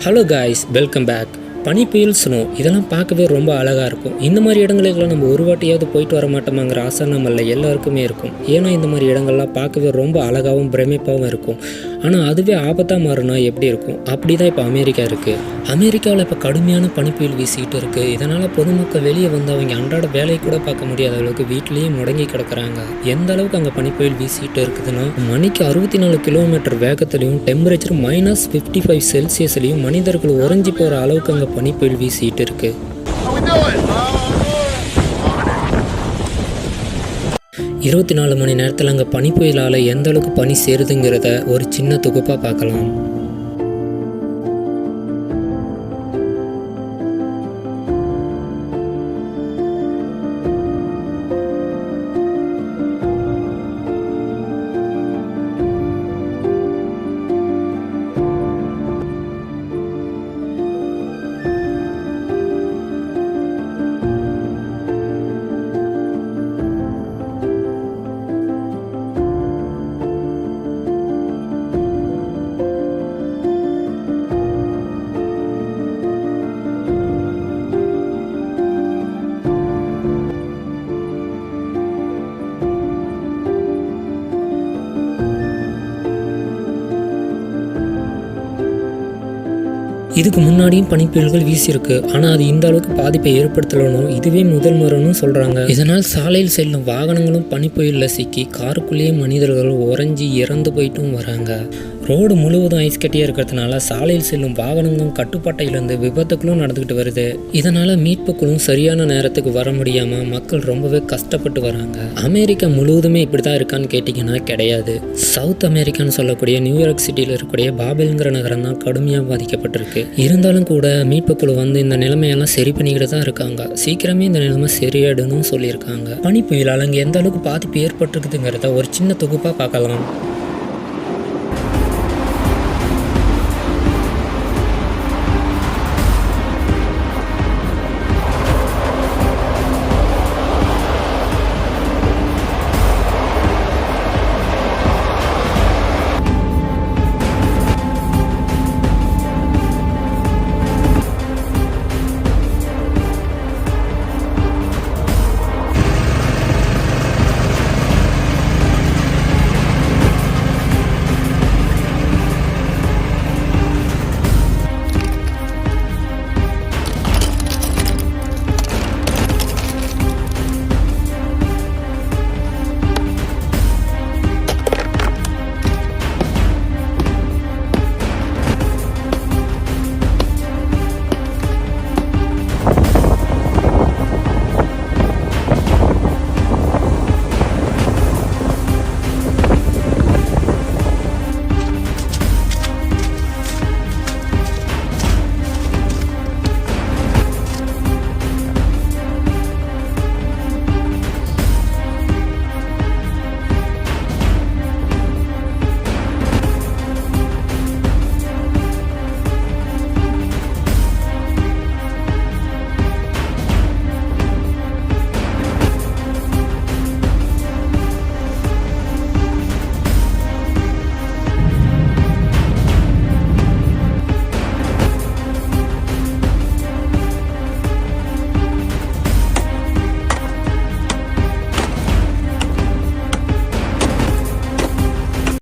Hello guys, welcome back. பனி புயல் snow இதெல்லாம் பார்க்கவே ரொம்ப அழகாக இருக்கும். இந்த மாதிரி இடங்களுக்கெல்லாம் நம்ம ஒரு வாட்டியாவது போயிட்டு வர மாட்டோமாங்கிற ஆசை நம்மள எல்லாருக்குமே இருக்கும். ஏன்னா இந்த மாதிரி இடங்கள்லாம் பார்க்கவே ரொம்ப அழகாகவும் பிரமிப்பாகவும் இருக்கும். ஆனால் அதுவே ஆபத்தாக மாறினா எப்படி இருக்கும்? அப்படி தான் இப்போ அமெரிக்கா இருக்குது. அமெரிக்காவில் இப்போ கடுமையான பனிப்புயல் வீசிக்கிட்டு இருக்குது. இதனால் பொதுமக்கள் வெளியே வந்து அவங்க அன்றாட வேலையை கூட பார்க்க முடியாத அளவுக்கு வீட்டிலேயே முடங்கி கிடக்குறாங்க. எந்த அளவுக்கு அங்கே பனிப்புயல் வீசிக்கிட்டு இருக்குதுன்னா, மணிக்கு 64 கிலோமீட்டர் வேகத்துலையும் டெம்பரேச்சர் -55°C மனிதர்கள் உறைஞ்சி போகிற அளவுக்கு அங்கே பனிப்புயல் வீசிக்கிட்டு இருக்கு. 24 மணி நேரத்தில் அங்கே பனிப்புயலால் எந்த அளவுக்கு பனி சேருதுங்கிறத ஒரு சின்ன தொகுப்பாக பார்க்கலாம். இதுக்கு முன்னாடியும் பனிப்புயல்கள் வீசியிருக்கு. ஆனால் அது இந்த அளவுக்கு பாதிப்பை ஏற்படுத்தலனும் இதுவே முதல் முறைன்னு சொல்கிறாங்க. இதனால் சாலையில் செல்லும் வாகனங்களும் பனிப்புயலில் சிக்கி காருக்குள்ளேயே மனிதர்கள் உறைஞ்சி இறந்து போயிட்டும் வராங்க. ரோடு முழுவதும் ஐஸ் கட்டியாக இருக்கிறதுனால சாலையில் செல்லும் வாகனங்களும் கட்டுப்பாட்டையிலேருந்து விபத்துக்களும் நடந்துக்கிட்டு வருது. இதனால் மீட்புக்களும் சரியான நேரத்துக்கு வர முடியாமல் மக்கள் ரொம்பவே கஷ்டப்பட்டு வராங்க. அமெரிக்கா முழுவதுமே இப்படி தான் இருக்கான்னு கேட்டிங்கன்னா கிடையாது. சவுத் அமெரிக்கான்னு சொல்லக்கூடிய நியூயார்க் சிட்டியில் இருக்கக்கூடிய பாபெல்ங்கிற நகரம் தான் கடுமையாக பாதிக்கப்பட்டிருக்கு. இருந்தாலும் கூட மீட்புக்குழு வந்து இந்த நிலைமையெல்லாம் சரி பண்ணிக்கிட்டு தான் இருக்காங்க. சீக்கிரமே இந்த நிலைமை சரியாயிடுன்னு சொல்லியிருக்காங்க. பனி புயலால் அங்கே எந்த அளவுக்கு பாதிப்பு ஏற்பட்டிருக்குதுங்கிறத ஒரு சின்ன தொகுப்பாக பார்க்கலாம்.